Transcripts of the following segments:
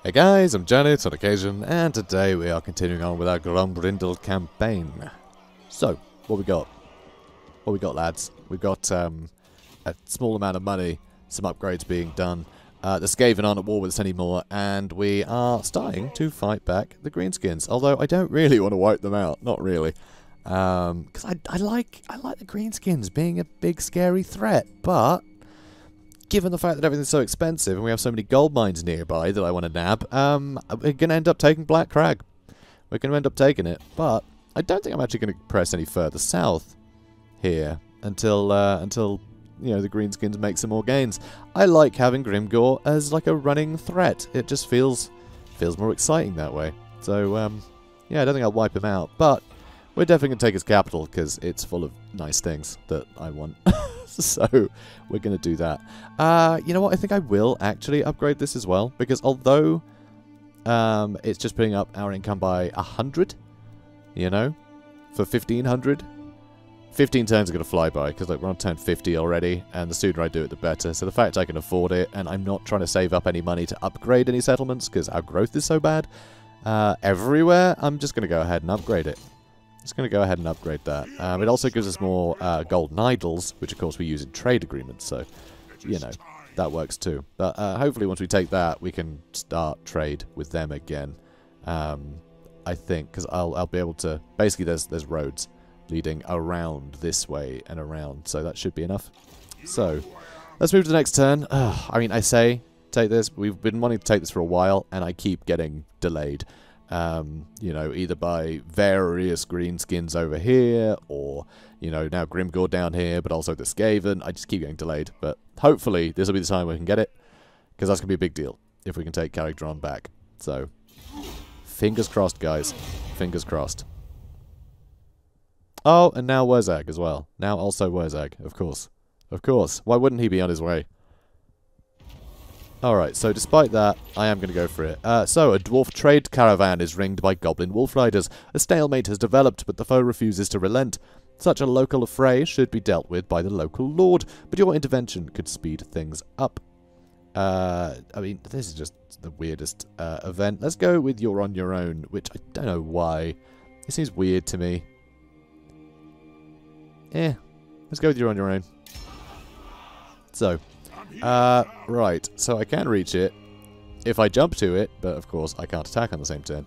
Hey guys, I'm Janet on occasion, and today we are continuing on with our Grombrindal Campaign. So, what we got? What we got, lads? We've got a small amount of money, some upgrades being done. The Skaven aren't at war with us anymore, and we are starting to fight back the Greenskins. Although I don't really want to wipe them out, not really, because I like the Greenskins being a big scary threat, but given the fact that everything's so expensive and we have so many gold mines nearby that I want to nab, we're going to end up taking Black Crag. We're going to end up taking it, but I don't think I'm actually going to press any further south here until you know, the Greenskins make some more gains. I like having Grimgor as like a running threat. It just feels more exciting that way. So yeah, I don't think I'll wipe him out, but we're definitely going to take his capital because it's full of nice things that I want. So we're going to do that. You know what? I think I will actually upgrade this as well, because although it's just putting up our income by 100, you know, for 1500, 15 turns are going to fly by because like, we're on turn 50 already, and the sooner I do it, the better. So the fact I can afford it, and I'm not trying to save up any money to upgrade any settlements because our growth is so bad everywhere, I'm just going to go ahead and upgrade it. Just going to go ahead and upgrade that. It also gives us more golden idols, which of course we use in trade agreements, so, you know, that works too. But hopefully once we take that, we can start trade with them again. I think, because I'll be able to... Basically, there's roads leading around this way and around, so that should be enough. So, let's move to the next turn. I mean, I say take this. We've been wanting to take this for a while, and I keep getting delayed. You know, either by various greenskins over here, or, you know, now Grimgor down here, but also the Skaven. I just keep getting delayed, but hopefully this will be the time we can get it, because that's going to be a big deal if we can take Caravan back. So, fingers crossed, guys. Fingers crossed. Oh, and now Wurzag as well. Now also Wurzag, of course. Of course. Why wouldn't he be on his way? Alright, so despite that, I am going to go for it. So, a dwarf trade caravan is ringed by goblin wolf riders. A stalemate has developed, but the foe refuses to relent. Such a local affray should be dealt with by the local lord, but your intervention could speed things up. I mean, this is just the weirdest event. Let's go with You're on Your Own, which I don't know why. It seems weird to me. Let's go with You're on Your Own. So... right, so I can reach it if I jump to it, but of course I can't attack on the same turn,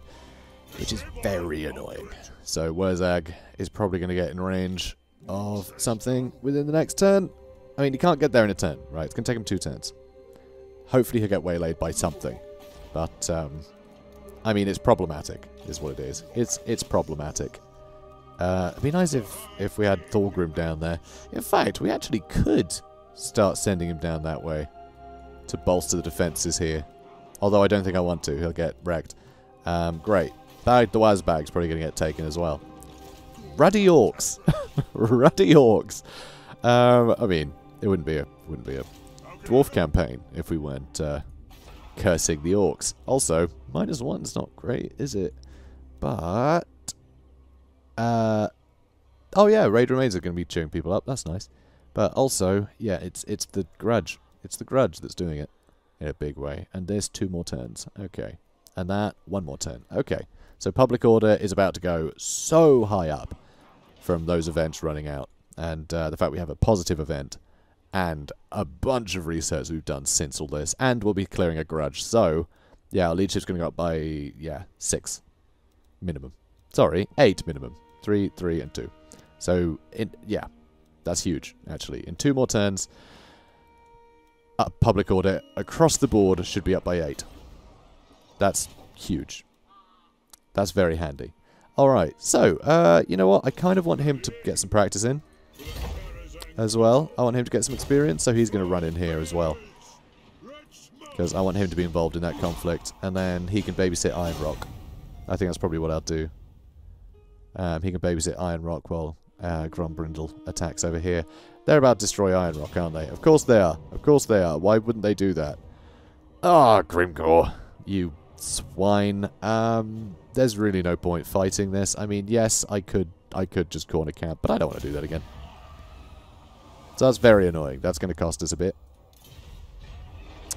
which is very annoying. So Wurzag is probably going to get in range of something within the next turn. I mean, he can't get there in a turn, right? It's going to take him 2 turns. Hopefully he'll get waylaid by something, but I mean, it's problematic, is what it is. It's problematic. It'd be nice if we had Thorgrim down there. In fact, we actually could start sending him down that way to bolster the defences here. Although I don't think I want to. He'll get wrecked. Great. The Wazbag's probably going to get taken as well. Ruddy Orcs. Ruddy Orcs. I mean, it wouldn't be a dwarf campaign if we weren't cursing the Orcs. Also, -1's not great, is it? But oh yeah, raid remains are going to be cheering people up. That's nice. But also, yeah, it's the grudge. It's the grudge that's doing it in a big way. And there's 2 more turns. Okay. And that, 1 more turn. Okay. So public order is about to go so high up from those events running out. And the fact we have a positive event and a bunch of research we've done since all this. And we'll be clearing a grudge. So, yeah, our leadership's going to go up by, yeah, 6 minimum. Sorry, 8 minimum. 3, 3, and 2. So, yeah. That's huge, actually. In 2 more turns, public order across the board should be up by 8. That's huge. That's very handy. Alright, so, you know what? I kind of want him to get some practice in as well. I want him to get some experience, so he's going to run in here as well. Because I want him to be involved in that conflict, and then he can babysit Iron Rock. I think that's probably what I'll do. He can babysit Iron Rock while... Grombrindal attacks over here. They're about to destroy Iron Rock, aren't they? Of course they are. Of course they are. Why wouldn't they do that? Ah, Grimgor, you swine. There's really no point fighting this. I mean, yes, I could just corner camp, but I don't want to do that again. So that's very annoying. That's going to cost us a bit.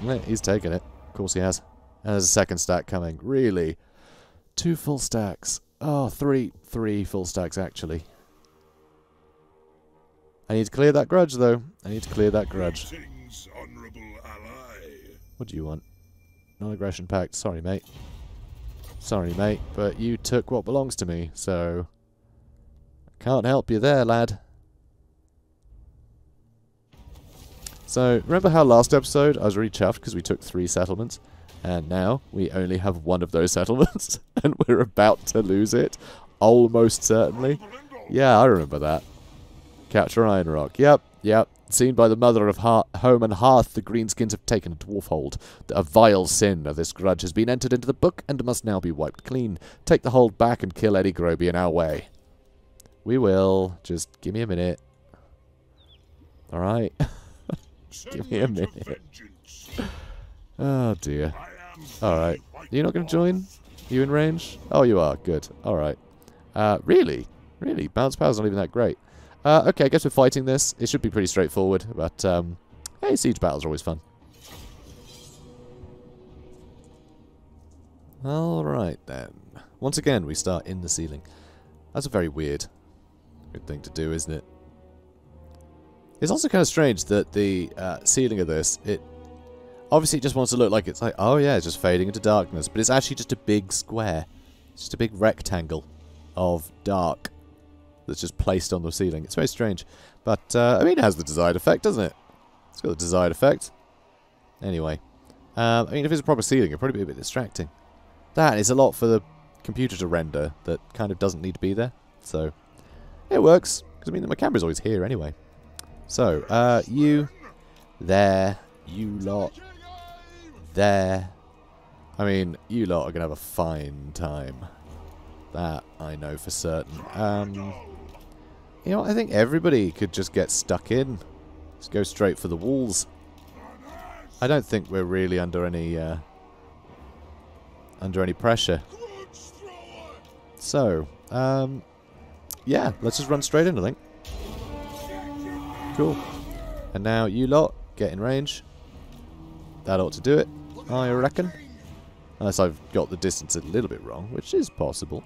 Yeah, he's taking it. Of course he has. And there's a second stack coming. Really? 2 full stacks. Oh, three full stacks, actually. I need to clear that grudge, though. I need to clear that grudge. What do you want? Non-aggression pact. Sorry, mate. Sorry, mate, but you took what belongs to me, so... I can't help you there, lad. So, remember how last episode I was really chuffed because we took 3 settlements? And now we only have 1 of those settlements, and we're about to lose it. Almost certainly. Yeah, I remember that. Capture Iron Rock. Yep. Seen by the mother of home and hearth, the greenskins have taken a dwarf hold. A vile sin of this grudge has been entered into the book and must now be wiped clean. Take the hold back and kill Eddie Grobi in our way. We will. Just give me a minute. Alright. Give me a minute. Oh dear. Alright. You're not going to join? Are you in range? Oh, you are. Good. Alright. Really? Really? Bounce power's not even that great. Okay, I guess we're fighting this. It should be pretty straightforward, but, hey, siege battles are always fun. Alright, then. Once again, we start in the ceiling. That's a very weird thing to do, isn't it? It's also kind of strange that the ceiling of this, it obviously just wants to look like it's like, oh yeah, it's just fading into darkness, but it's actually just a big square. It's just a big rectangle of dark that's just placed on the ceiling. It's very strange. But, I mean, it has the desired effect, doesn't it? It's got the desired effect. Anyway. I mean, if it's a proper ceiling, it'd probably be a bit distracting. That is a lot for the computer to render that kind of doesn't need to be there. So, it works. Because, I mean, my camera's always here anyway. So, you, there, you lot, there. I mean, you lot are going to have a fine time. That I know for certain. You know, I think everybody could just get stuck in. Just go straight for the walls. I don't think we're really under any pressure. So, yeah, let's just run straight in, I think. Cool. And now you lot, get in range. That ought to do it, I reckon. Unless I've got the distance a little bit wrong, which is possible.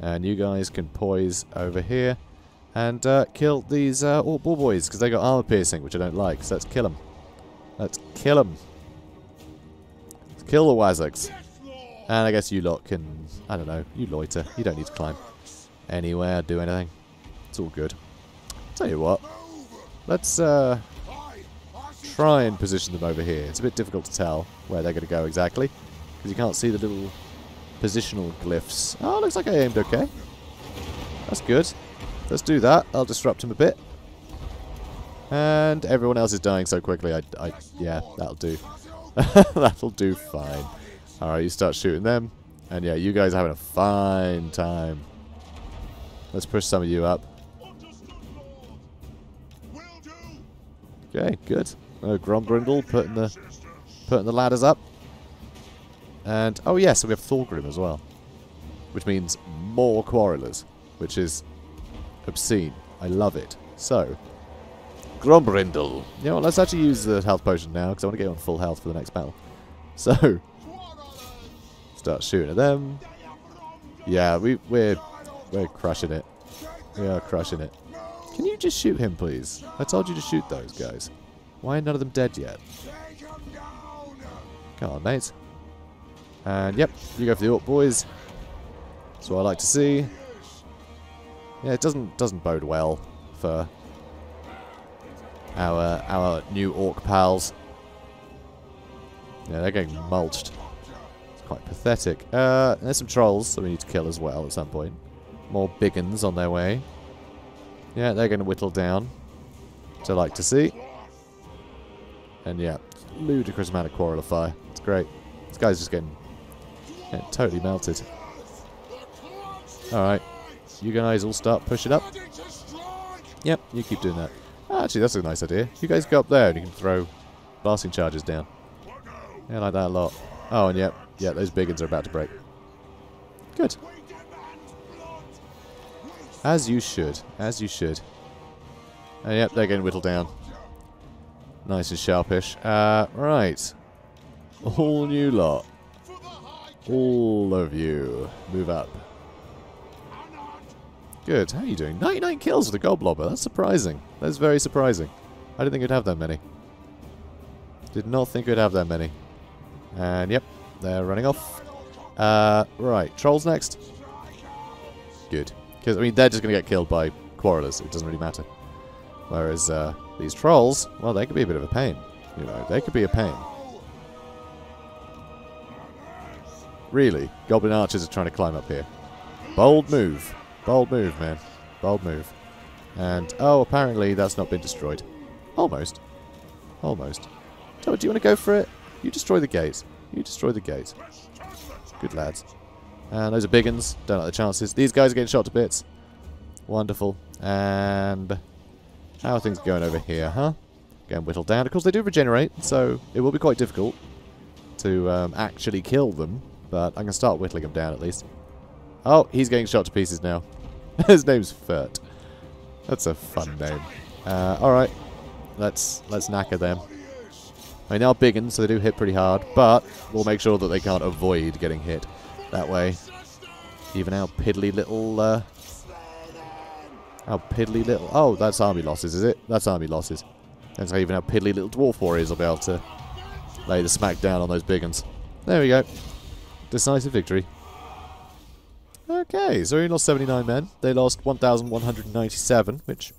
And you guys can poise over here and kill these Orc Bull Boys, because they got armor piercing, which I don't like, so let's kill them. Let's kill them. Let's kill the Wazags. And I guess you lot can, I don't know, you loiter. You don't need to climb anywhere, do anything. It's all good. Tell you what, let's try and position them over here. It's a bit difficult to tell where they're going to go exactly, because you can't see the little positional glyphs. Oh, looks like I aimed okay. That's good. Let's do that. I'll disrupt him a bit. And everyone else is dying so quickly. Yeah, that'll do. That'll do fine. Alright, you start shooting them. And yeah, you guys are having a fine time. Let's push some of you up. Okay, good. Grombrindal putting the ladders up. And, oh yes, so we have Thorgrim as well. Which means more Quarrelers. Which is obscene. I love it. So, Grombrindal. You know what, let's actually use the health potion now, because I want to get on full health for the next battle. So, start shooting at them. Yeah, we're crushing it. We are crushing it. Can you just shoot him, please? I told you to shoot those guys. Why are none of them dead yet? Come on, mate. And yep, you go for the Orc boys. That's what I like to see. Yeah, it doesn't bode well for our new Orc pals. Yeah, they're getting mulched. It's quite pathetic. There's some trolls that we need to kill as well at some point. More big uns on their way. Yeah, they're going to whittle down, which I like to see. And yeah, ludicrous amount of quarrel of fire. It's great. This guy's just getting totally melted. Alright, you guys all start pushing up. Yep, you keep doing that. Actually, that's a nice idea. You guys go up there and you can throw blasting charges down. Yeah, I like that a lot. Oh, and yep, yeah, those big uns are about to break. Good. As you should. As you should. And yep, they're getting whittled down. Nice and sharpish. Right. All new lot. All of you. Move up. Good. How are you doing? 99 kills with a Goblobber. That's surprising. That's very surprising. I didn't think it'd have that many. Did not think it'd have that many. And yep, they're running off. Right. Trolls next. Good. Because, I mean, they're just going to get killed by Quarrelers. It doesn't really matter. Whereas these Trolls, well, they could be a bit of a pain. You know, they could be a pain. Really, Goblin Archers are trying to climb up here. Bold move. Bold move, man. Bold move. And, oh, apparently that's not been destroyed. Almost. Almost. So, do you want to go for it? You destroy the gate. You destroy the gate. Good lads. And those are big uns. Don't like the chances. These guys are getting shot to bits. Wonderful. And how are things going over here, huh? Getting whittled down. Of course, they do regenerate, so it will be quite difficult to actually kill them. But I'm going to start whittling them down at least. Oh, he's getting shot to pieces now. His name's Furt. That's a fun name. Alright. Let's knacker them. I mean, they are big uns, so they do hit pretty hard. But we'll make sure that they can't avoid getting hit. That way. Even our piddly little... Oh, that's army losses, is it? That's army losses. That's how even our piddly little dwarf warriors will be able to lay the smack down on those big uns. There we go. Decisive victory. Okay, so we lost 79 men. They lost 1,197, which,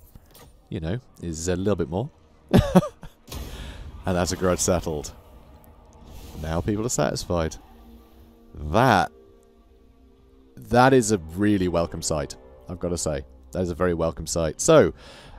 you know, is a little bit more. And that's a grudge settled. Now people are satisfied. That is a really welcome sight, I've got to say. That is a very welcome sight. So,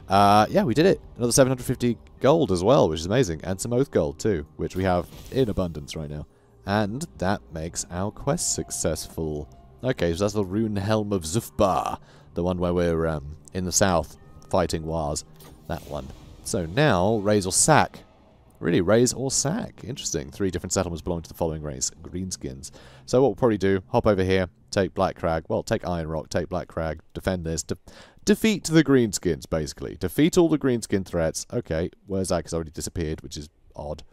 yeah, we did it. Another 750 gold as well, which is amazing. And some oath gold too, which we have in abundance right now. And that makes our quest successful. Okay, so that's the Rune Helm of Zufbar. The one where we're in the south fighting Wars. That one. So now, raise or sack. Really, raise or sack. Interesting. 3 different settlements belong to the following race. Greenskins. So what we'll probably do, hop over here, take Black Crag. Well, take Iron Rock, take Black Crag, defend this. Defeat the Greenskins, basically. Defeat all the Greenskin threats. Okay, where's that? Because already disappeared, which is odd.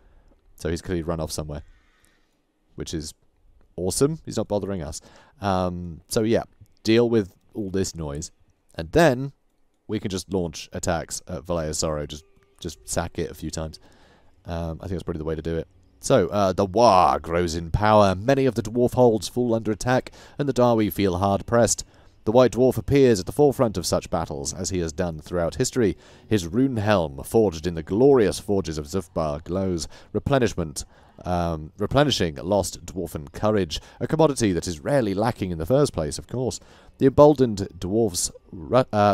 So he's clearly run off somewhere. Which is awesome. He's not bothering us. So yeah, deal with all this noise. And then we can just launch attacks at Vallejo Sorrow. Just sack it a few times. I think that's probably the way to do it. So, the War grows in power. Many of the dwarf holds fall under attack, and the Darwi feel hard-pressed. The White Dwarf appears at the forefront of such battles, as he has done throughout history. His rune helm, forged in the glorious forges of Zufbar, glows, replenishing lost dwarfen courage, a commodity that is rarely lacking in the first place, of course. The emboldened dwarves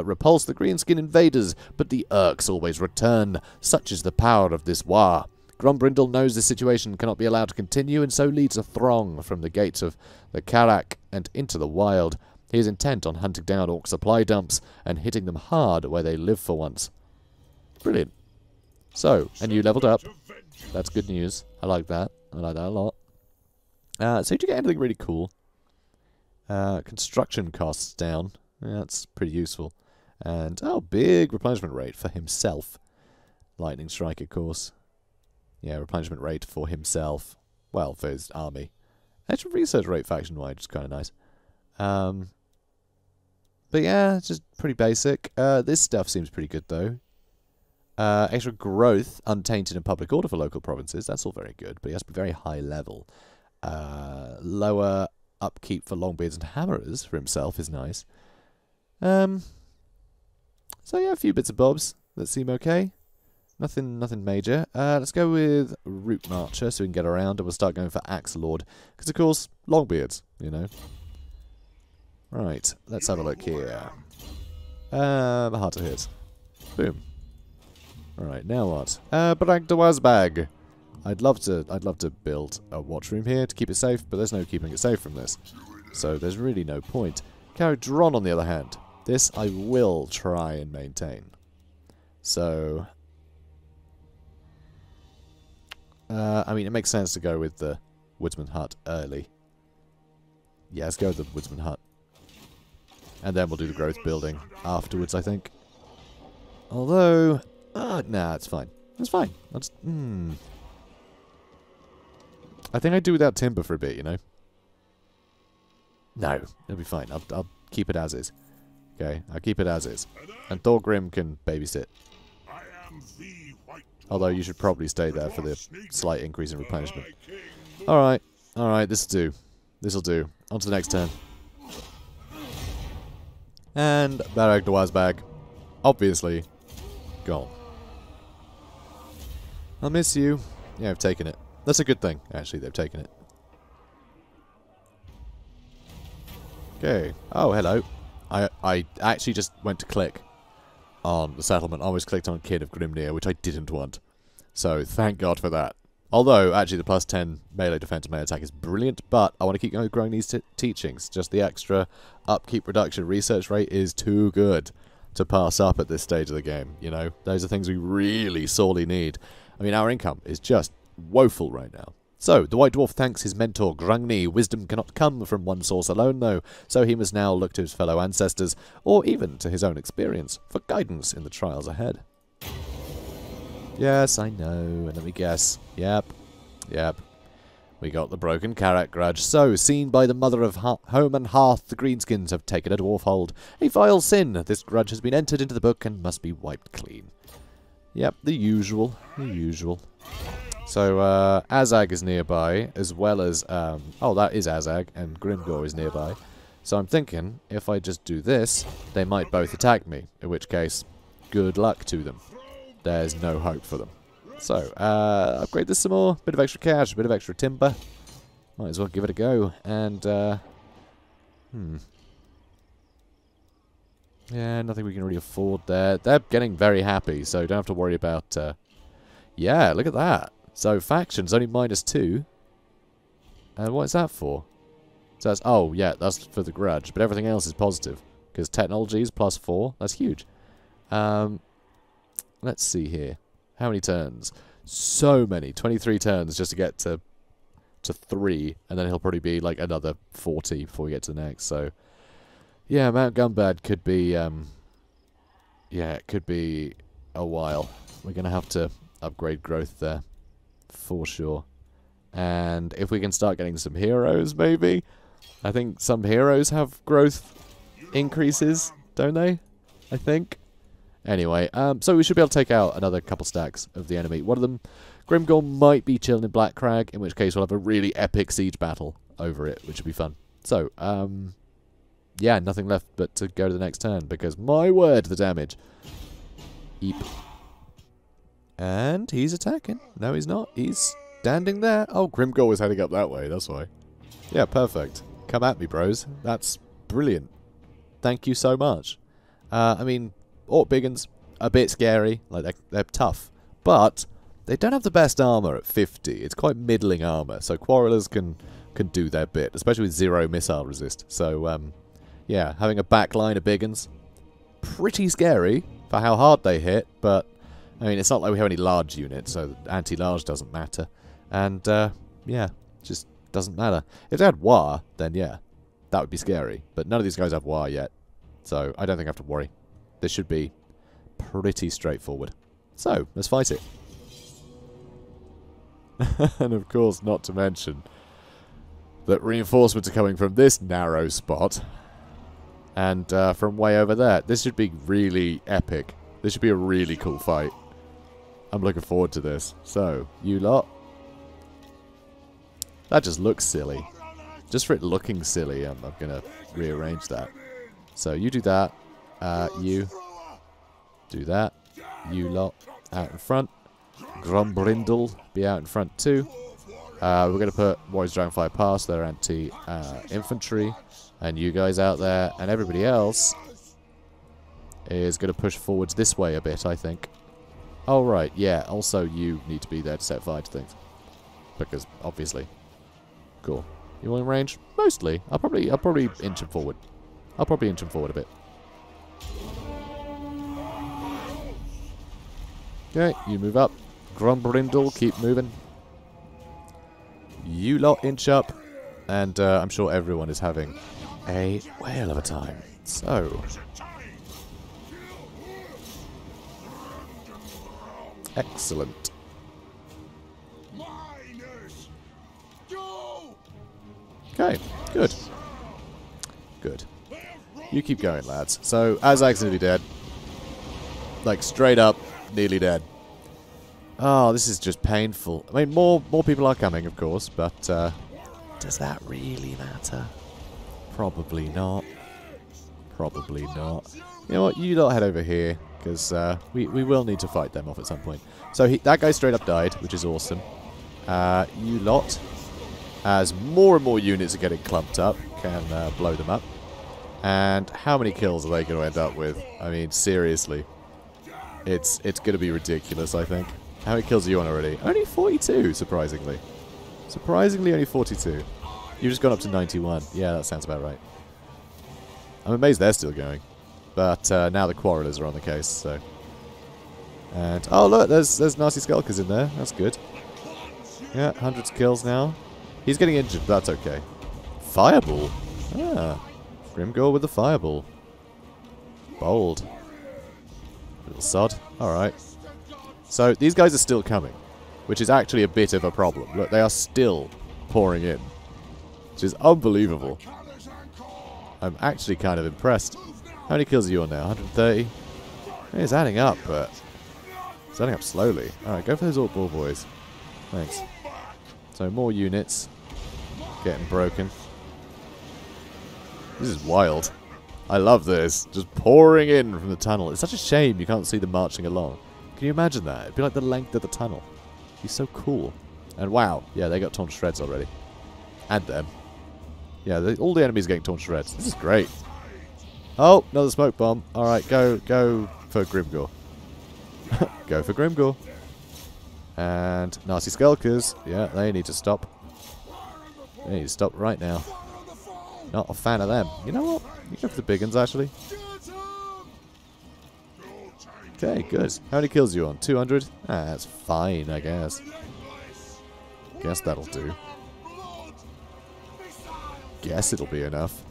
repulse the greenskin invaders, but the Urks always return. Such is the power of this war. Grombrindal knows this situation cannot be allowed to continue, and so leads a throng from the gates of the Karak and into the wild. He is intent on hunting down Orc supply dumps and hitting them hard where they live for once. Brilliant. So, and you leveled up. That's good news. I like that. I like that a lot. So did you get anything really cool? Construction costs down. Yeah, that's pretty useful. And, oh, big replenishment rate for himself. Lightning Strike, of course. Yeah, replenishment rate for himself. Well, for his army. Extra research rate faction-wide, which is kind of nice. But yeah, it's just pretty basic. This stuff seems pretty good, though. Extra growth, untainted and public order for local provinces. That's all very good, but it has to be very high level. Lower upkeep for Longbeards and Hammerers for himself is nice. So yeah, a few bits and bobs that seem okay. Nothing major. Let's go with Root Marcher so we can get around, and we'll start going for Axe Lord. Because, of course, Longbeards, you know. Right, let's have a look here. Hard to hit. Boom. Alright, now what? Bragdawazbag. I'd love to build a watch room here to keep it safe, but there's no keeping it safe from this. So there's really no point. Caradron, on the other hand. This I will try and maintain. So... I mean, it makes sense to go with the Woodsman Hut early. Yeah, let's go with the Woodsman Hut. And then we'll do the growth building afterwards, I think. Although... nah, it's fine. It's fine. I think I'd do without timber for a bit, you know? No, it'll be fine. I'll keep it as is. Okay, I'll keep it as is. And Thorgrim can babysit. Although you should probably stay there for the slight increase in replenishment. Alright, alright, this'll do. This'll do. On to the next turn. And Barag the Wazbag, obviously, gone. I'll miss you. Yeah, I've taken it. That's a good thing, actually, they've taken it. Okay. Oh, hello. I actually just went to click on the settlement. I always clicked on Kid of Grimnir, which I didn't want. So, thank God for that. Although, actually, the plus 10 melee defense and melee attack is brilliant, but I want to keep growing these teachings. Just the extra upkeep reduction research rate is too good to pass up at this stage of the game, you know? Those are things we really sorely need. I mean, our income is just woeful right now. So, the White Dwarf thanks his mentor Grungni. Wisdom cannot come from one source alone, though, so he must now look to his fellow ancestors, or even to his own experience, for guidance in the trials ahead. Yes, I know, and let me guess. Yep. We got the broken carrot grudge. So, seen by the mother of home and hearth, the greenskins have taken a dwarf hold. A vile sin. This grudge has been entered into the book and must be wiped clean. Yep, the usual. So, Azag is nearby, as well as, oh, that is Azag, and Grimgor is nearby. So I'm thinking, if I just do this, they might both attack me, in which case, good luck to them. There's no hope for them. So, upgrade this some more, bit of extra cash, a bit of extra timber. Might as well give it a go, and, yeah, nothing we can really afford there. They're getting very happy, so don't have to worry about, yeah, look at that. So, factions, only -2. And what is that for? So that's, oh, yeah, that's for the grudge. But everything else is positive. Because technology is +4. That's huge. Let's see here. How many turns? So many. 23 turns just to get to 3. And then he'll probably be like another 40 before we get to the next. So, yeah, Mount Gumbad could be, yeah, it could be a while. We're going to have to upgrade growth there. For sure. And if we can start getting some heroes, maybe? I think some heroes have growth increases, don't they? I think. Anyway, so we should be able to take out another couple stacks of the enemy. One of them, Grimgor, might be chilling in Black Crag, in which case we'll have a really epic siege battle over it, which would be fun. So, yeah, nothing left but to go to the next turn, because my word, the damage. Eep. And he's attacking. No, he's not. He's standing there. Oh, Grimgor was heading up that way. That's why. Yeah, perfect. Come at me, bros. That's brilliant. Thank you so much. I mean, Orc Biggins, a bit scary. Like, they're tough. But they don't have the best armor at 50. It's quite middling armor. So Quarrelers can do their bit, especially with 0 missile resist. So, yeah, having a backline of Biggins, pretty scary for how hard they hit, but I mean, it's not like we have any large units, so anti-large doesn't matter. And, yeah, just doesn't matter. If they had War, then yeah, that would be scary. But none of these guys have War yet, so I don't think I have to worry. This should be pretty straightforward. So, let's fight it. And of course, not to mention that reinforcements are coming from this narrow spot and from way over there. This should be really epic. This should be a really cool fight. I'm looking forward to this. So, you lot. That just looks silly. Just for it looking silly, I'm going to rearrange that. So, you do that. You do that. You lot out in front. Grombrindal be out in front too. We're going to put Warriors Dragonfly past their anti-infantry. And you guys out there. And everybody else is going to push forwards this way a bit, I think. Oh, right, yeah. Also, you need to be there to set fire to things. Because, obviously. Cool. You want in range? Mostly. I'll probably inch him forward. I'll probably inch him forward a bit. Okay, you move up. Grombrindal, keep moving. You lot inch up. And I'm sure everyone is having a whale of a time. So, excellent. Okay, good. Good. You keep going, lads. So, Azag's nearly dead. Like, straight up, nearly dead. Oh, this is just painful. I mean, more people are coming, of course, but does that really matter? Probably not. Probably not. You know what? You lot head over here, because we will need to fight them off at some point. So that guy straight up died, which is awesome. You lot, as more and more units are getting clumped up, can blow them up. And how many kills are they going to end up with? I mean, seriously. It's going to be ridiculous, I think. How many kills are you on already? Only 42, surprisingly. Surprisingly, only 42. You've just gone up to 91. Yeah, that sounds about right. I'm amazed they're still going. But now the Quarrelers are on the case, so... And, oh look, there's nasty Skulkers in there. That's good. Yeah, hundreds of kills now. He's getting injured, but that's okay. Fireball? Ah. Grimgor with the Fireball. Bold. Little sod. Alright. So, these guys are still coming. Which is actually a bit of a problem. Look, they are still pouring in. Which is unbelievable. I'm actually kind of impressed. How many kills are you on now? 130? It's adding up, but... It's adding up slowly. Alright, go for those Orc Ball boys. Thanks. So, more units. Getting broken. This is wild. I love this. Just pouring in from the tunnel. It's such a shame you can't see them marching along. Can you imagine that? It'd be like the length of the tunnel. It'd be so cool. And wow. Yeah, they got torn to shreds already. And them. Yeah, all the enemies are getting torn to shreds. This is great. Oh, another smoke bomb. Alright, go for Grimgor. Go for Grimgor. And nasty Skulkers. Yeah, they need to stop. They need to stop right now. Not a fan of them. You know what? You go for the big ones, actually. Okay, good. How many kills are you on? 200? Ah, that's fine, I guess. Guess that'll do. Guess it'll be enough.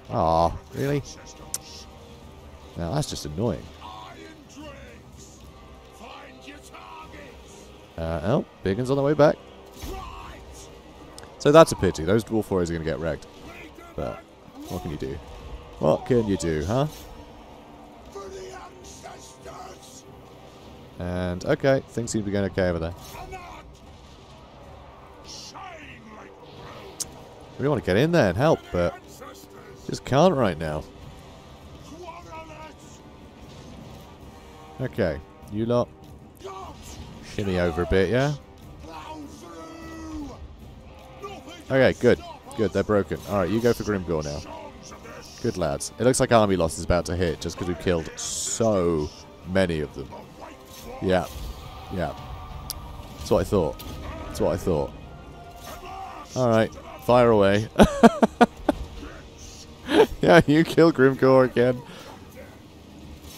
Aw, really? Now, that's just annoying. Oh, big one's on the way back. So that's a pity. Those dwarf warriors are going to get wrecked. But what can you do? What can you do, huh? And, okay, things seem to be going okay over there. We want to get in there and help, but just can't right now. Okay, you lot. Shimmy over a bit, yeah? Okay, good. Good, they're broken. Alright, you go for Grimgor now. Good lads. It looks like army loss is about to hit just because we've killed so many of them. Yeah. Yeah. That's what I thought. That's what I thought. Alright, fire away. Yeah, you kill Grimgor again.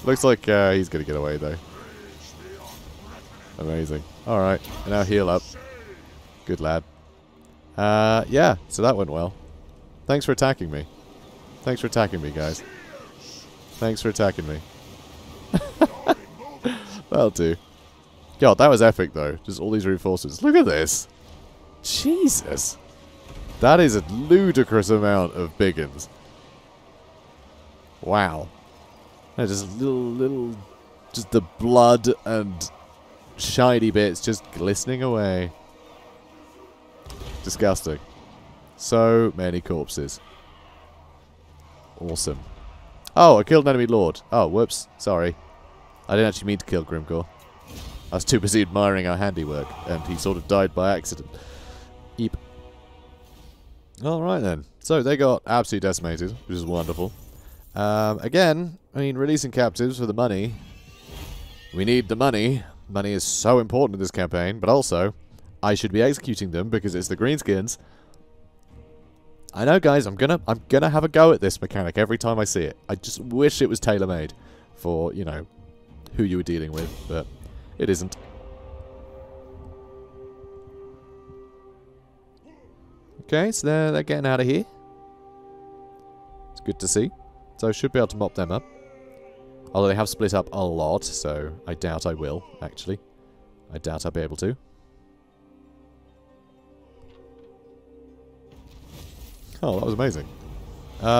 Looks like he's going to get away though. Amazing. Alright, and now heal up. Good lad. Yeah, so that went well. Thanks for attacking me. Thanks for attacking me, guys. Thanks for attacking me. That'll do. God, that was epic, though. Just all these reinforcements. Look at this. Jesus. That is a ludicrous amount of biggins. Wow. They're just little... Just the blood and shiny bits just glistening away. Disgusting. So many corpses. Awesome. Oh, I killed an enemy lord. Oh, whoops. Sorry. I didn't actually mean to kill Grimgor. I was too busy admiring our handiwork, and he sort of died by accident. Eep. Alright then. So they got absolutely decimated, which is wonderful. Again, I mean, releasing captives for the money. We need the money. Money is so important in this campaign, but also... I should be executing them because it's the greenskins. I know, guys. I'm gonna have a go at this mechanic every time I see it. I just wish it was tailor-made for, you know, who you were dealing with, but it isn't. Okay, so they're getting out of here. It's good to see. So I should be able to mop them up. Although they have split up a lot, so I doubt I will, actually. I doubt I'll be able to. Oh, that was amazing.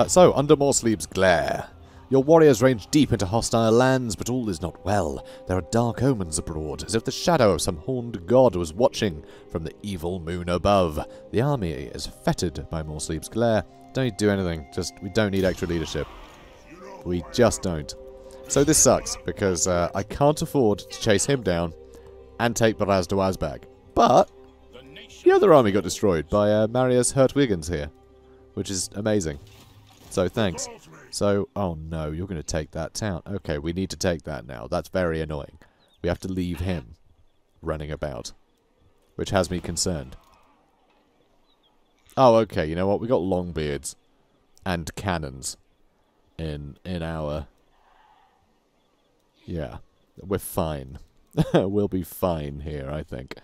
So, under Morsleep's glare. Your warriors range deep into hostile lands, but all is not well. There are dark omens abroad, as if the shadow of some horned god was watching from the evil moon above. The army is fettered by Morsleep's glare. Don't need to do anything. We don't need extra leadership. We just don't. So this sucks, because I can't afford to chase him down and take Karaz Ankor. But the other army got destroyed by Marius Hertwiggins here, which is amazing. So thanks. So, oh no, you're going to take that town. Okay, we need to take that now. That's very annoying. We have to leave him running about, which has me concerned. Oh, okay, you know what? We got longbeards and cannons in our... Yeah, we're fine. We'll be fine here, I think.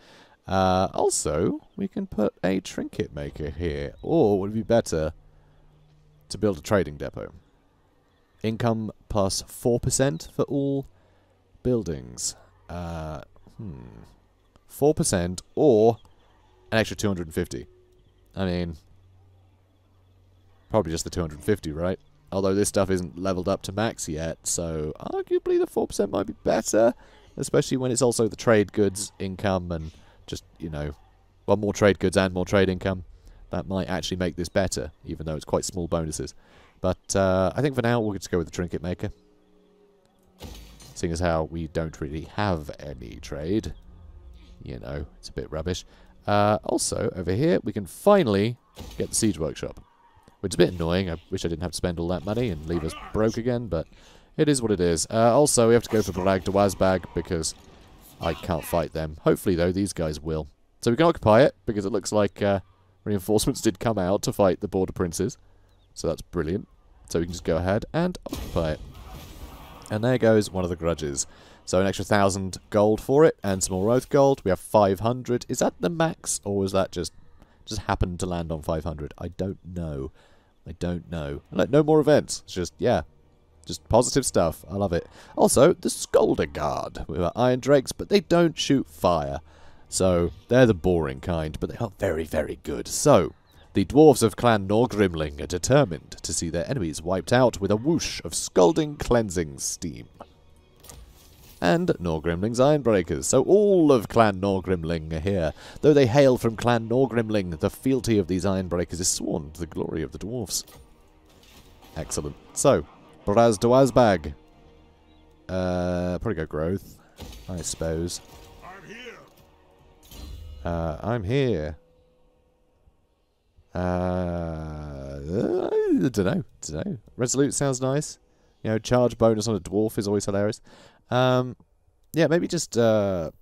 Also, we can put a trinket maker here, or would it be better to build a trading depot? Income plus 4% for all buildings. 4% or an extra 250. I mean, probably just the 250, right? Although this stuff isn't leveled up to max yet, so arguably the 4% might be better, especially when it's also the trade goods income and just, you know, well, more trade goods and more trade income. That might actually make this better, even though it's quite small bonuses. But I think for now we'll just go with the trinket maker. Seeing as how we don't really have any trade. You know, it's a bit rubbish. Also, over here, we can finally get the siege workshop. Which is a bit annoying. I wish I didn't have to spend all that money and leave us broke again, but it is what it is. Also, we have to go for Gorug Skuf because I can't fight them. Hopefully, though, these guys will. So we can occupy it, because it looks like reinforcements did come out to fight the border princes. So that's brilliant. So we can just go ahead and occupy it. And there goes one of the grudges. So an extra 1,000 gold for it, and some more oath gold. We have 500. Is that the max, or was that just happened to land on 500? I don't know. I don't know. Look, no more events. It's just, yeah, just positive stuff. I love it. Also, the Scolder Guard. We have Iron Drakes, but they don't shoot fire. So they're the boring kind, but they are very, very good. So the dwarves of Clan Norgrimling are determined to see their enemies wiped out with a whoosh of scalding cleansing steam. And Norgrimling's Ironbreakers. So all of Clan Norgrimling are here. Though they hail from Clan Norgrimling, the fealty of these Ironbreakers is sworn to the glory of the dwarfs. Excellent. So, Karaz Ankor. Probably go growth, I suppose. I'm here. I don't know. Resolute sounds nice. You know, charge bonus on a dwarf is always hilarious. Yeah, maybe just, you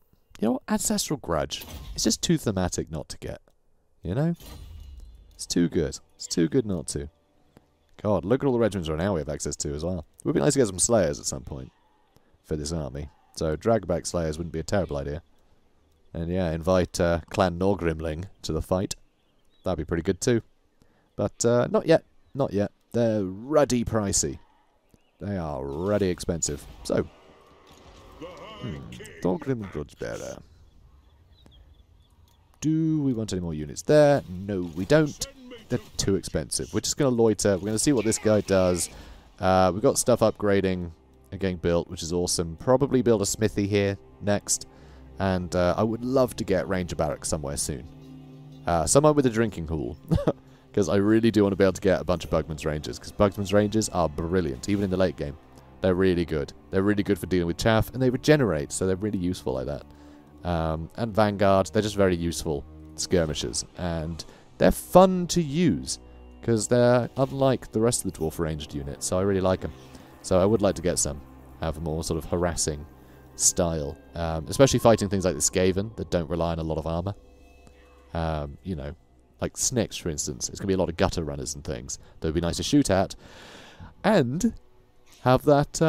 know, Ancestral Grudge. It's just too thematic not to get. You know? It's too good. It's too good not to. God, look at all the regiments right now we have access to as well. It would be nice to get some Slayers at some point for this army. So, drag back Slayers wouldn't be a terrible idea. And yeah, invite Clan Norgrimling to the fight. That'd be pretty good too. But not yet. Not yet. They're ruddy pricey. They are ruddy expensive. So, Norgrimling Grudgebearer. Do we want any more units there? No, we don't. They're too expensive. We're just going to loiter. We're going to see what this guy does. We've got stuff upgrading and getting built, which is awesome. Probably build a smithy here next. And I would love to get Ranger Barracks somewhere soon. Somewhere with a drinking hall. Because I really do want to be able to get a bunch of Bugman's Rangers. Because Bugman's Rangers are brilliant, even in the late game. They're really good. They're really good for dealing with chaff, and they regenerate, so they're really useful like that. And Vanguard, they're just very useful skirmishers. And they're fun to use, because they're unlike the rest of the Dwarf Ranged units, so I really like them. So I would like to get some. Have a more sort of harassing style. Especially fighting things like the Skaven, that don't rely on a lot of armor. You know, like Snicks, for instance. It's going to be a lot of gutter runners and things that would be nice to shoot at. And have that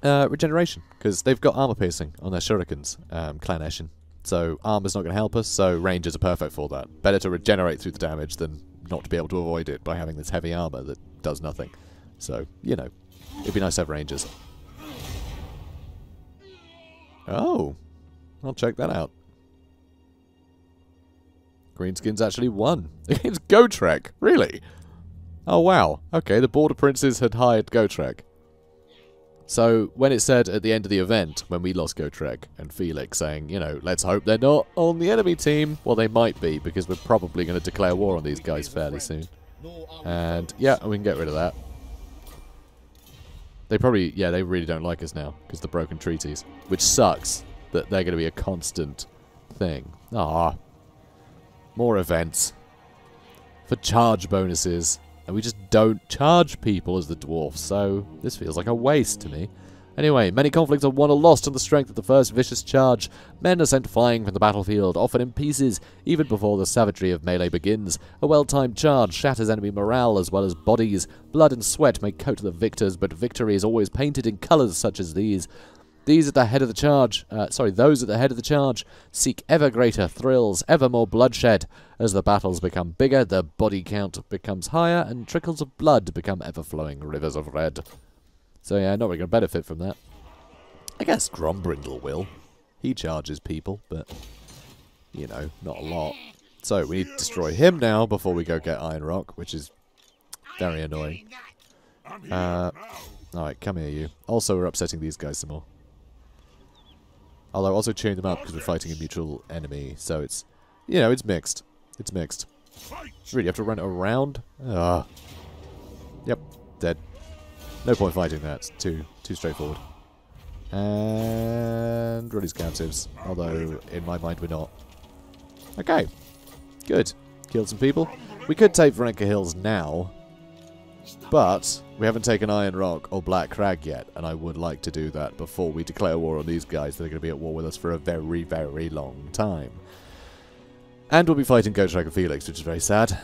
regeneration, because they've got armor piercing on their shurikens, Clan Eshin. So armor's not going to help us, so Rangers are perfect for that. Better to regenerate through the damage than not to be able to avoid it by having this heavy armor that does nothing. So, you know, it'd be nice to have Rangers. Oh, I'll check that out. Greenskins actually won against Gotrek. Really? Oh, wow. Okay, the Border Princes had hired Gotrek. So, when it said at the end of the event, when we lost Gotrek, and Felix saying, you know, let's hope they're not on the enemy team, well, they might be, because we're probably going to declare war on these guys fairly soon. And, yeah, we can get rid of that. They probably, yeah, they really don't like us now, because of the broken treaties. Which sucks, that they're going to be a constant thing. Ah, more events. For charge bonuses. And we just don't charge people as the dwarfs, so this feels like a waste to me. Anyway, many conflicts are won or lost on the strength of the first vicious charge. Men are sent flying from the battlefield, often in pieces, even before the savagery of melee begins. A well-timed charge shatters enemy morale as well as bodies. Blood and sweat may coat the victors, but victory is always painted in colours such as these. Those at the head of the charge seek ever greater thrills, ever more bloodshed. As the battles become bigger, the body count becomes higher, and trickles of blood become ever-flowing rivers of red. So yeah, not really going to benefit from that. I guess Grombrindal will. He charges people, but, you know, not a lot. So we need to destroy him now before we go get Iron Rock, which is very annoying. Alright, come here, you. Also, we're upsetting these guys some more. Although also cheering them up because we're fighting a mutual enemy, so it's, you know, it's mixed. It's mixed. Really, you have to run it around? Ugh. Yep, dead. No point fighting that. It's too straightforward. And release captives. Although, in my mind, we're not. Okay. Good. Killed some people. We could take Varenka Hills now, but we haven't taken Iron Rock or Black Crag yet, and I would like to do that before we declare war on these guys that are going to be at war with us for a very, very long time. And we'll be fighting Gotrek and Felix, which is very sad.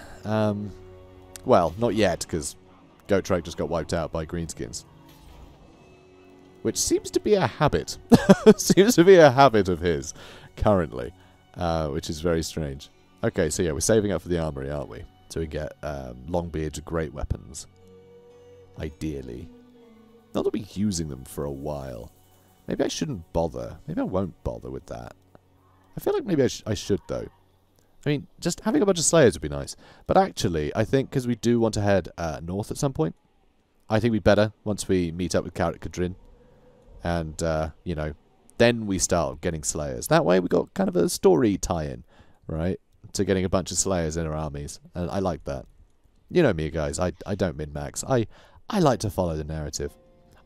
Well, not yet, because Gotrek just got wiped out by Greenskins. Which seems to be a habit. Seems to be a habit of his, currently. Which is very strange. Okay, so yeah, we're saving up for the armory, aren't we? So we get Longbeard's great weapons. Ideally. Not that we're using them for a while. Maybe I shouldn't bother. Maybe I won't bother with that. I feel like maybe I should, though. I mean, just having a bunch of Slayers would be nice. But actually, I think, because we do want to head north at some point, I think we'd better, once we meet up with Karat Kadrin. And, you know, then we start getting Slayers. That way we got kind of a story tie-in, right? To getting a bunch of Slayers in our armies. And I like that. You know me, guys. I don't min-max. I like to follow the narrative.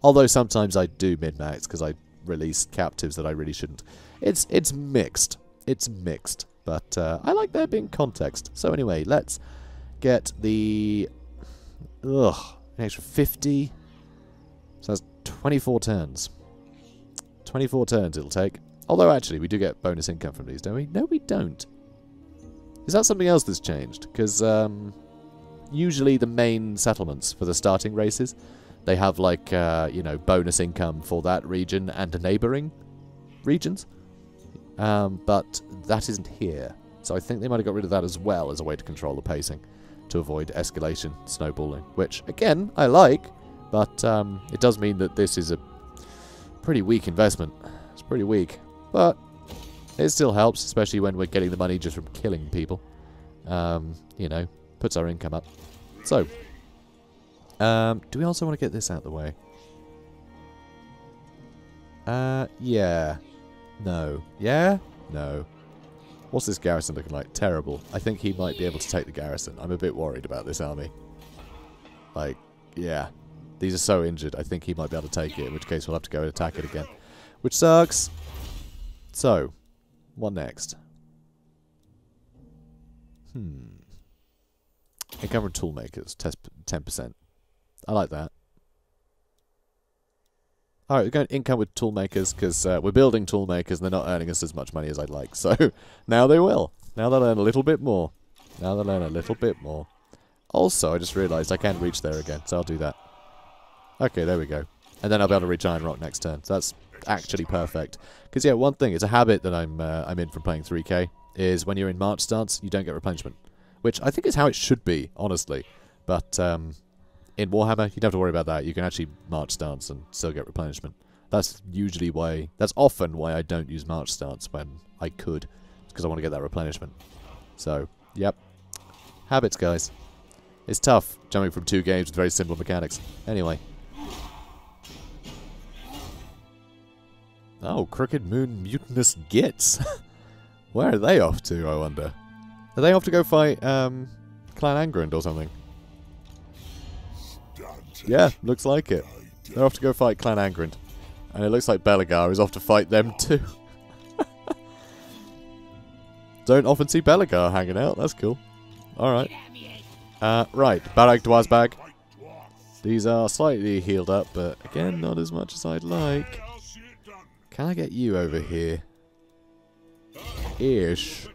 Although sometimes I do min-max because I release captives that I really shouldn't. It's mixed. It's mixed. But I like there being context. So anyway, let's get the... an extra 50. So that's 24 turns. 24 turns it'll take. Although actually, we do get bonus income from these, don't we? No, we don't. Is that something else that's changed? Because usually the main settlements for the starting races, they have like, you know, bonus income for that region and the neighbouring regions. But that isn't here. So I think they might have got rid of that as well as a way to control the pacing, to avoid escalation, snowballing, which, again, I like, but it does mean that this is a pretty weak investment. It's pretty weak, but it still helps, especially when we're getting the money just from killing people. You know, puts our income up. So, do we also want to get this out of the way? Yeah. No. Yeah? No. What's this garrison looking like? Terrible. I think he might be able to take the garrison. I'm a bit worried about this army. Like, yeah. These are so injured, I think he might be able to take it, in which case we'll have to go and attack it again. Which sucks. So, what next? Income from toolmakers, 10%. I like that. Alright, we're going income with toolmakers because we're building toolmakers and they're not earning us as much money as I'd like. So, now they will. Now they'll earn a little bit more. Now they'll earn a little bit more. Also, I just realised I can't reach there again, so I'll do that. Okay, there we go. And then I'll be able to reach Iron Rock next turn. So that's actually perfect. Because, yeah, one thing, it's a habit that I'm in from playing 3K, is when you're in March stance, you don't get replenishment. Which I think is how it should be, honestly. But, in Warhammer, you don't have to worry about that. You can actually March stance and still get replenishment. That's usually why... That's often why I don't use March stance when I could. It's because I want to get that replenishment. So, Yep. Habits, guys. It's tough jumping from 2 games with very simple mechanics. Anyway. Oh, Crooked Moon Mutinous Gits. Where are they off to, I wonder? Are they off to go fight Clan Angrind or something? Yeah, looks like it. They're off to go fight Clan Angrind. And it looks like Belegar is off to fight them too. Don't often see Belegar hanging out, that's cool. Alright. Right, Barag Dwar's bag. These are slightly healed up, but again, not as much as I'd like. Can I get you over here? Ish.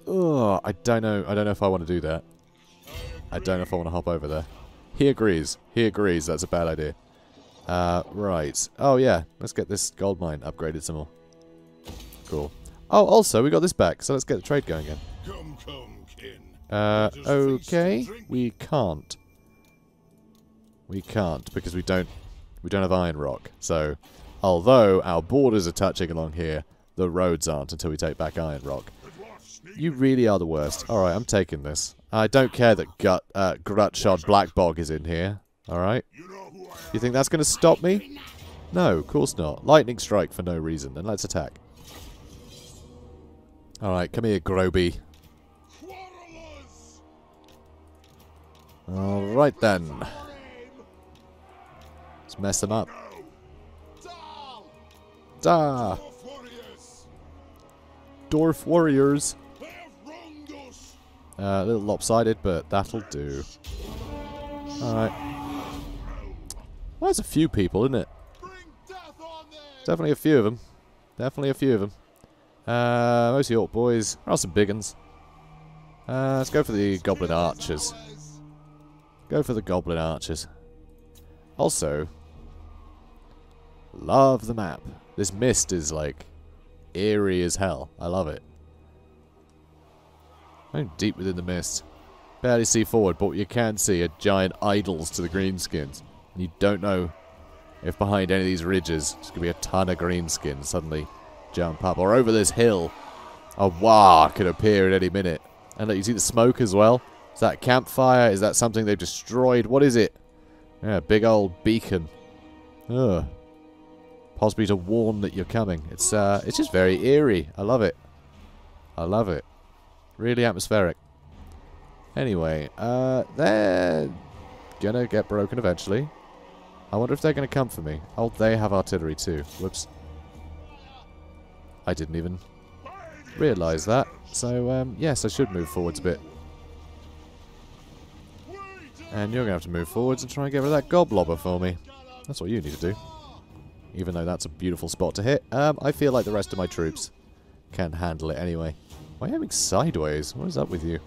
Oh, I don't know if I want to do that. I don't know if I want to hop over there. He agrees. He agrees that's a bad idea. Right. Oh, yeah. Let's get this gold mine upgraded some more. Cool. Oh, also, we got this back, so let's get the trade going again. Okay. We can't. We can't, because we don't have iron rock. So, although our borders are touching along here, the roads aren't until we take back iron rock. You really are the worst. Alright, I'm taking this. I don't care that Grutshod Blackbog is in here. Alright? You think that's going to stop me? No, of course not. Lightning strike for no reason. Then let's attack. Alright, come here, Grobi. Alright then. Let's mess them up. Da! Dwarf warriors. A little lopsided, but that'll do. Alright. Well, there's a few people, isn't it? Definitely a few of them. Definitely a few of them. Mostly Orc boys. There are some big uns. Let's go for the Goblin Archers. Go for the Goblin Archers. Also, love the map. This mist is, like, eerie as hell. I love it. I'm deep within the mist. Barely see forward, but what you can see are giant idols to the greenskins. And you don't know if behind any of these ridges there's going to be a ton of greenskins suddenly jump up. Or over this hill, a War could appear at any minute. And look, you see the smoke as well? Is that a campfire? Is that something they've destroyed? What is it? Yeah, big old beacon. Ugh. Possibly to warn that you're coming. It's just very eerie. I love it. I love it. Really atmospheric. Anyway, they're gonna get broken eventually. I wonder if they're gonna come for me. Oh, they have artillery too. Whoops. I didn't even realise that. So, yes, I should move forwards a bit. And you're gonna have to move forwards and try and get rid of that goblobber for me. That's what you need to do. Even though that's a beautiful spot to hit. I feel like the rest of my troops can handle it anyway. Why are you aiming sideways? What is up with you?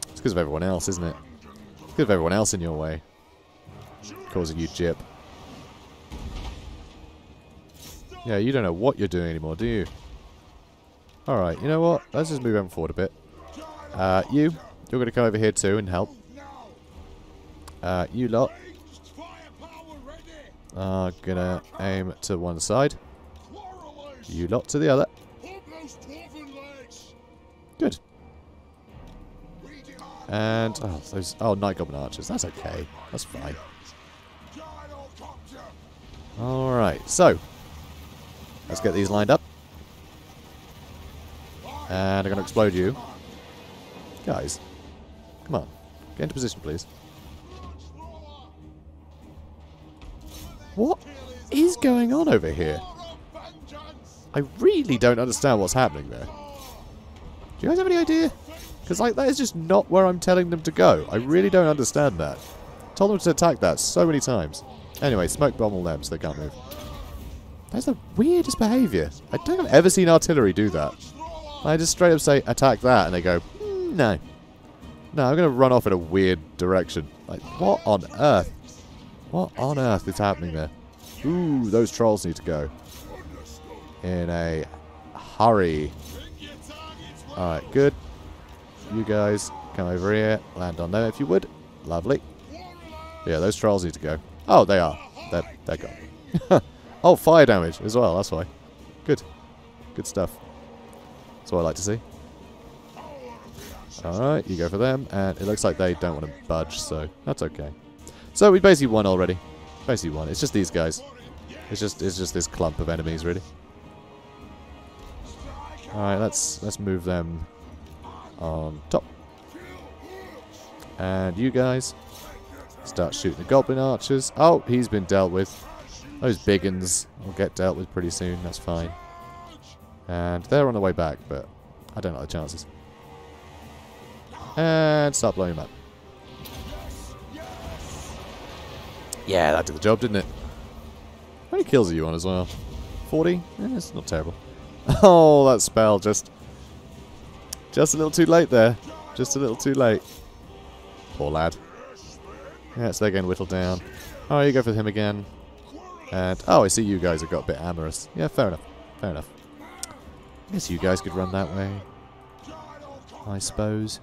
It's because of everyone else, isn't it? It's because of everyone else in your way. Causing you jip. Yeah, you don't know what you're doing anymore, do you? Alright, you know what? Let's just move them forward a bit. You're going to come over here too and help. You lot are going to aim to one side. You lot to the other. Good. And, oh, those, Night Goblin Archers. That's okay. That's fine. Alright, so. Let's get these lined up. And I'm going to explode you. Guys. Come on. Get into position, please. What is going on over here? I really don't understand what's happening there. Do you guys have any idea? Because, like, that is just not where I'm telling them to go. I really don't understand that. I told them to attack that so many times. Anyway, smoke bomb all them so they can't move. That's the weirdest behaviour. I don't think I've ever seen artillery do that. I just straight up say, attack that, and they go, no. No, I'm going to run off in a weird direction. Like, what on earth? What on earth is happening there? Ooh, those trolls need to go. In a hurry. Alright, good. You guys, come over here. Land on them if you would. Lovely. Yeah, those trolls need to go. Oh, they are. They're gone. Oh, fire damage as well, that's why. Good. Good stuff. That's what I like to see. Alright, you go for them, and it looks like they don't want to budge, so that's okay. So we basically won already. Basically won. It's just these guys. It's just this clump of enemies, really. Alright, let's move them on top. And you guys start shooting the goblin archers. Oh, he's been dealt with. Those big uns will get dealt with pretty soon, that's fine. And they're on the way back, but I don't like the chances. And start blowing them up. Yeah, that did the job, didn't it? How many kills are you on as well? 40? It's not terrible. Oh, that spell just a little too late there. Just a little too late. Poor lad. Yeah, so they're getting whittled down. Oh, you go for him again. And, oh, I see you guys have got a bit amorous. Yeah, fair enough. Fair enough. I guess you guys could run that way. I suppose.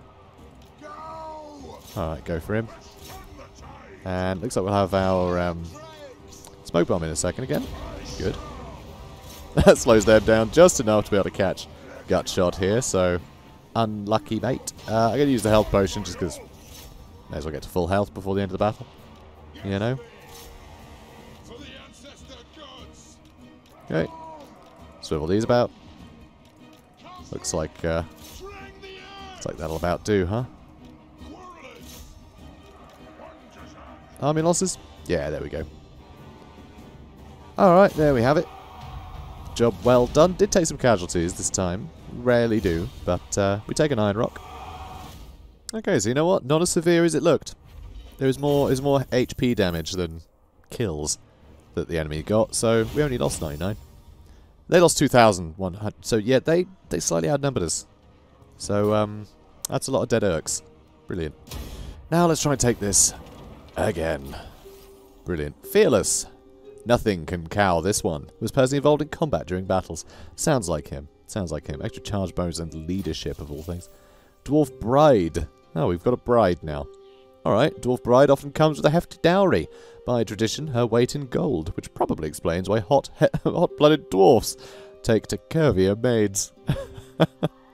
Alright, go for him. And looks like we'll have our smoke bomb in a second again. Good. That slows them down just enough to be able to catch gut shot here, so unlucky, mate. I'm going to use the health potion just because may as well get to full health before the end of the battle. You know? Okay. Swivel these about. Looks like that'll about do, huh? Army losses? Yeah, there we go. Alright, there we have it. Job well done. Did take some casualties this time. Rarely do, but we take an iron rock. Okay, so you know what? Not as severe as it looked. There's more HP damage than kills that the enemy got, so we only lost 99. They lost 2,100, so yeah, they slightly outnumbered us. So, that's a lot of dead Urks. Brilliant. Now let's try and take this again. Brilliant. Fearless. Nothing can cow this one. Was personally involved in combat during battles. Sounds like him. Sounds like him. Extra charge bonus and leadership of all things. Dwarf Bride. Oh, we've got a bride now. Alright, Dwarf Bride often comes with a hefty dowry. By tradition, her weight in gold, which probably explains why hot-blooded dwarfs take to curvier maids.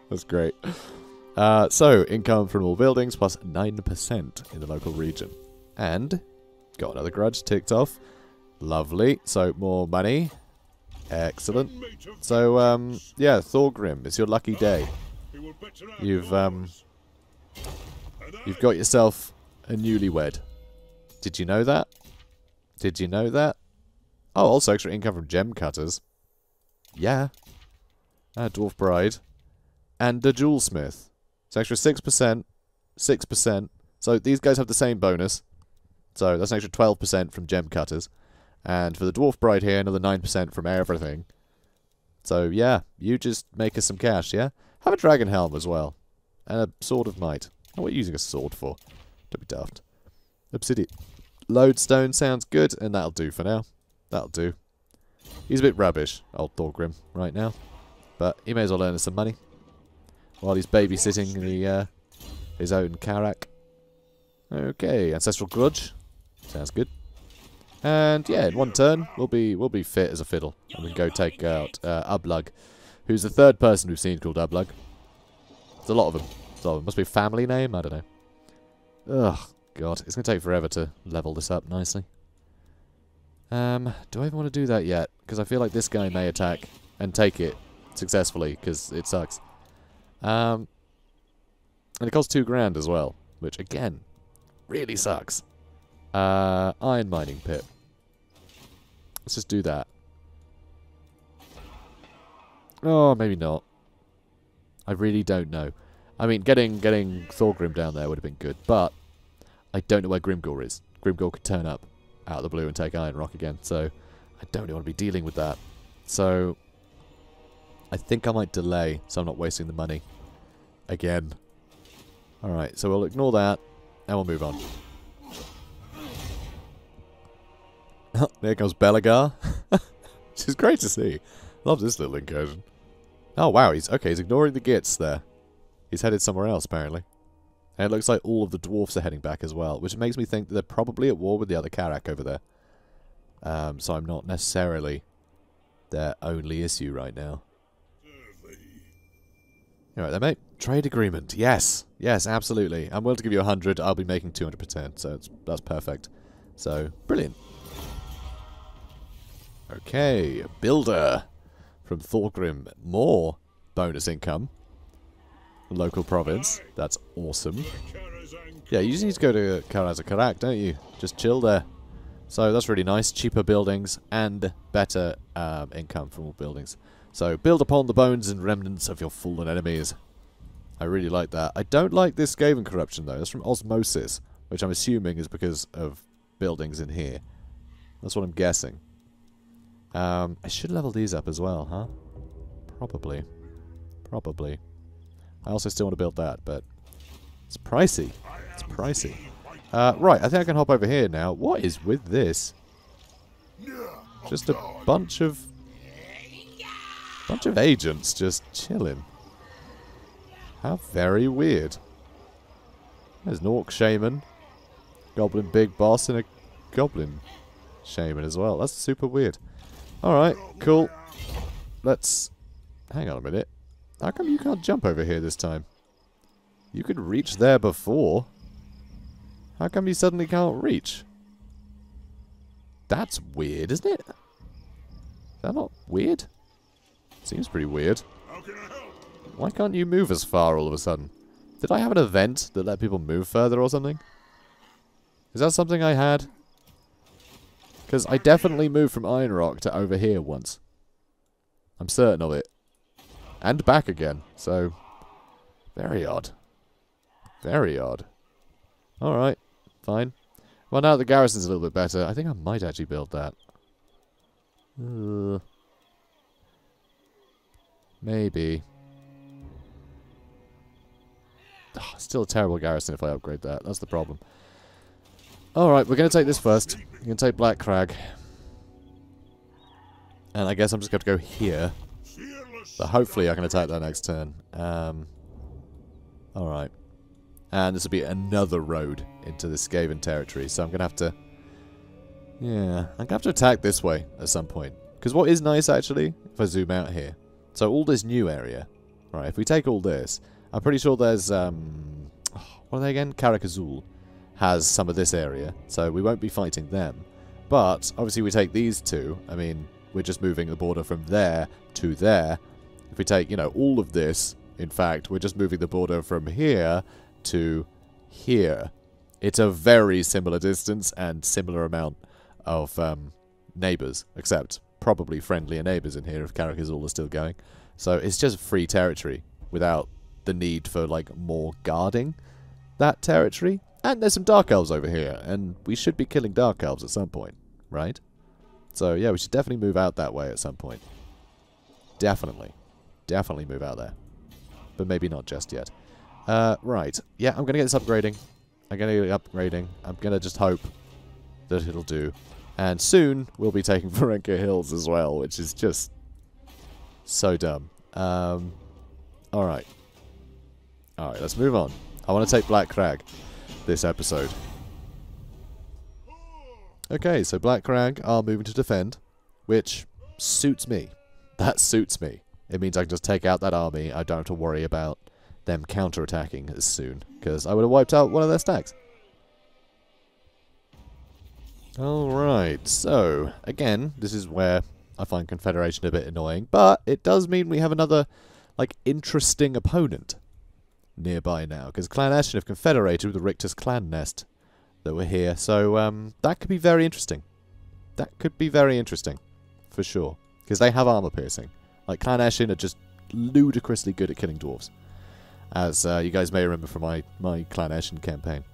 That's great. So, income from all buildings plus 9% in the local region. And, got another grudge ticked off. Lovely. So, more money. Excellent. So, yeah, Thorgrim, it's your lucky day. You've got yourself a newlywed. Did you know that? Did you know that? Oh, also extra income from gem cutters. Yeah. Dwarf Bride. And the Jewel Smith. It's extra 6%. 6%. So these guys have the same bonus. So that's an extra 12% from gem cutters. And for the Dwarf Bride here, another 9% from everything. So yeah, you just make us some cash, yeah? Have a dragon helm as well. And a sword of might. What are you using a sword for? Don't be daft. Obsidian. Lodestone sounds good, and that'll do for now. That'll do. He's a bit rubbish, old Thorgrim, right now. But he may as well earn us some money. While he's babysitting his own Karak. Okay, Ancestral Grudge. Sounds good. And yeah, in one turn, we'll be fit as a fiddle. And we can go take out Ublug, who's the third person we've seen called Ublug. There's a lot of them. Must be a family name? I don't know. Ugh, God. It's going to take forever to level this up nicely. Do I even want to do that yet? Because I feel like this guy may attack and take it successfully, because it sucks. And it costs 2 grand as well, which, again, really sucks. Iron mining pit. Let's just do that. Oh, maybe not. I really don't know. I mean, getting Thorgrim down there would have been good, but I don't know where Grimgor is. Grimgor could turn up out of the blue and take Iron Rock again, so I don't want to be dealing with that. So I think I might delay, so I'm not wasting the money again. Alright, so we'll ignore that, and we'll move on. There comes Belagar. Which is great to see. Love this little incursion. Oh wow, he's ignoring the gits there. He's headed somewhere else, apparently. And it looks like all of the dwarfs are heading back as well, which makes me think that they're probably at war with the other Karak over there. So I'm not necessarily their only issue right now. Alright then, mate. Trade agreement. Yes. Yes, absolutely. I'm willing to give you 100. I'll be making 200%, so that's perfect. So, brilliant. Okay, builder from Thorgrim. More bonus income. Local province. That's awesome. Yeah, you just need to go to Karaz Ankor, don't you? Just chill there. So that's really nice. Cheaper buildings and better income from all buildings. So build upon the bones and remnants of your fallen enemies. I really like that. I don't like this Skaven corruption though. That's from osmosis, which I'm assuming is because of buildings in here. That's what I'm guessing. I should level these up as well, huh? Probably. Probably. I also still want to build that, but it's pricey. It's pricey. Right, I think I can hop over here now. What is with this? Just a bunch of agents just chilling. How very weird. There's an Orc Shaman, Goblin Big Boss, and a Goblin Shaman as well. That's super weird. Alright, cool. Let's... Hang on a minute. How come you can't jump over here this time? You could reach there before. How come you suddenly can't reach? That's weird, isn't it? Is that not weird? Seems pretty weird. Why can't you move as far all of a sudden? Did I have an event that let people move further or something? Is that something I had? Because I definitely moved from Iron Rock to over here once. I'm certain of it. And back again, so... Very odd. Very odd. Alright, fine. Well, now the garrison's a little bit better, I think I might actually build that. Maybe. Oh, still a terrible garrison if I upgrade that. That's the problem. Alright, we're going to take this first. We're going to take Black Crag. And I guess I'm just going to go here. But hopefully I can attack that next turn. Alright. And this will be another road into the Skaven territory. So I'm going to have to... Yeah, I'm going to have to attack this way at some point. Because what is nice, actually, if I zoom out here. So all this new area. Right, if we take all this, I'm pretty sure there's... what are they again? Karakazul has some of this area. So we won't be fighting them. But, obviously we take these two. I mean, we're just moving the border from there to there. If we take, you know, all of this, in fact, we're just moving the border from here to here. It's a very similar distance and similar amount of neighbours, except probably friendlier neighbours in here if Karakazul is still going. So it's just free territory without the need for, like, more guarding that territory. And there's some Dark Elves over here, and we should be killing Dark Elves at some point, right? So, yeah, we should definitely move out that way at some point. Definitely. Definitely move out there. But maybe not just yet. Right. Yeah, I'm going to get this upgrading. I'm going to get it upgrading. I'm going to just hope that it'll do. And soon, we'll be taking Varenka Hills as well, which is just so dumb. Alright. Alright, let's move on. I want to take Black Crag this episode. Okay, so Black Crag are moving to defend, which suits me. That suits me. It means I can just take out that army. I don't have to worry about them counter-attacking as soon, because I would have wiped out one of their stacks. Alright, so, again, this is where I find Confederation a bit annoying, but it does mean we have another, like, interesting opponent nearby now, because Clan Eshin have confederated with the Richter's clan nest that were here, so that could be very interesting. That could be very interesting, for sure, because they have armor piercing. Like, Clan Eshin are just ludicrously good at killing dwarves, as you guys may remember from my Clan Eshin campaign.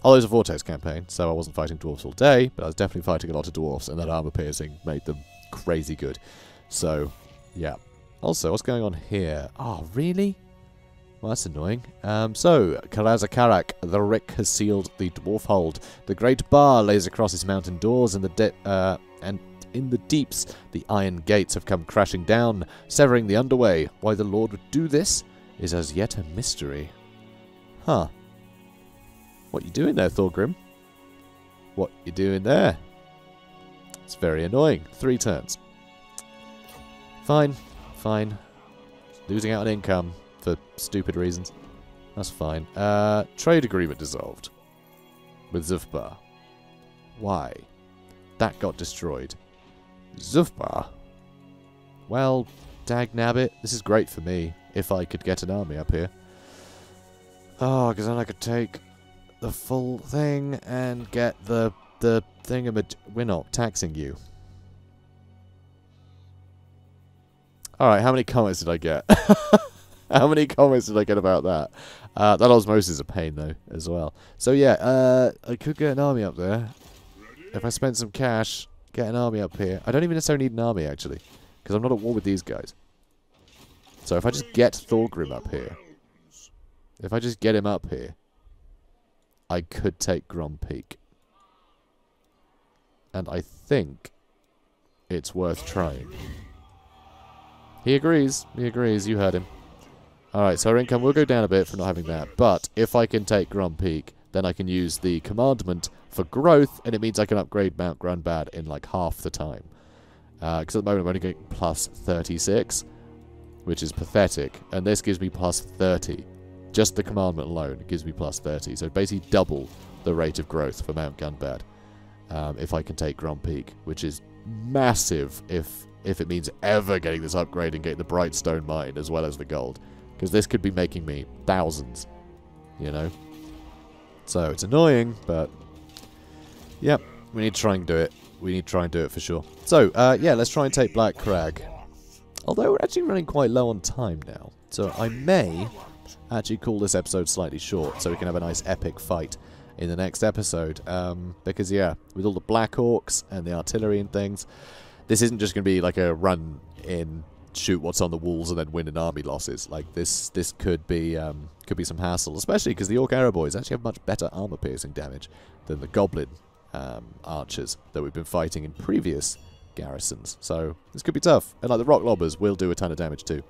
Although it was a Vortex campaign, so I wasn't fighting dwarves all day, but I was definitely fighting a lot of dwarves, and that armor piercing made them crazy good. So, yeah. Also, what's going on here? Oh, really? Well, that's annoying. So, Karaz Ankor, the Rick has sealed the dwarf hold. The great bar lays across its mountain doors, and in the deeps, the iron gates have come crashing down, severing the underway. Why the Lord would do this is as yet a mystery. Huh. What you doing there, Thorgrim? What you doing there? It's very annoying. 3 turns. Fine. Fine. Losing out on income for stupid reasons. That's fine. Trade agreement dissolved. With Zufbar. Why? That got destroyed. Zufbar? Well, dagnabbit. This is great for me. If I could get an army up here. Oh, because then I could take the full thing and get the thingamaj... We're not taxing you. Alright, how many comments did I get? How many comments did I get about that? That osmosis is a pain, though, as well. So, yeah, I could get an army up there. If I spend some cash, get an army up here. I don't even necessarily need an army, actually. Because I'm not at war with these guys. So, if I just get Thorgrim up here. If I just get him up here. I could take Grom Peak. And I think it's worth trying. He agrees. He agrees. You heard him. Alright, so our income will go down a bit for not having that. But if I can take Grom Peak, then I can use the commandment for growth, and it means I can upgrade Mount Grunbad in like half the time. Because at the moment I'm only getting plus 36, which is pathetic. And this gives me plus 30. Just the commandment alone gives me plus 30. So basically double the rate of growth for Mount Gunbad. If I can take Grom Peak, which is massive if it means ever getting this upgrade and getting the Brightstone Mine as well as the gold. Because this could be making me thousands, you know. So it's annoying, but yep, we need to try and do it. We need to try and do it for sure. So, yeah, let's try and take Black Crag. Although we're actually running quite low on time now. So I may actually call this episode slightly short so we can have a nice epic fight in the next episode. Because, yeah, with all the Black Orcs and the artillery and things, this isn't just going to be like a run in, shoot what's on the walls and then win in army losses. Like, this could be some hassle, especially because the Orc Arrow Boys actually have much better armor piercing damage than the Goblin archers that we've been fighting in previous garrisons. So this could be tough. And like the Rock Lobbers will do a ton of damage too.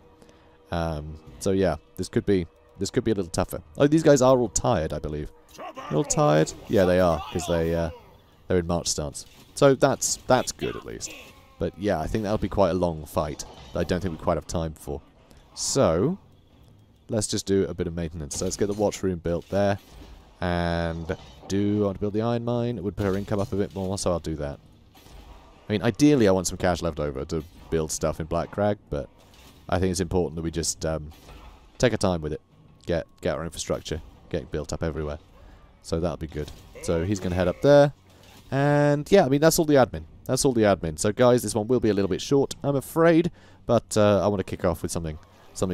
So yeah, this could be a little tougher. Oh, these guys are all tired, I believe. They're all tired? Yeah, they are, because they're in march stance. So that's good at least. But yeah, I think that'll be quite a long fight that I don't think we quite have time for. So let's just do a bit of maintenance. So let's get the watch room built there. And I want to build the iron mine. It would put our income up a bit more, so I'll do that. I mean, ideally I want some cash left over to build stuff in Black Crag, but I think it's important that we just take our time with it. Get our infrastructure, get built up everywhere. So that'll be good. So he's going to head up there. And yeah, I mean, that's all the admin. That's all the admin. So guys, this one will be a little bit short, I'm afraid. But I want to kick off with something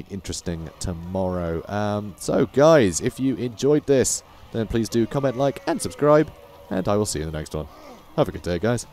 interesting tomorrow. So guys, if you enjoyed this, then please do comment, like, and subscribe. And I will see you in the next one. Have a good day, guys.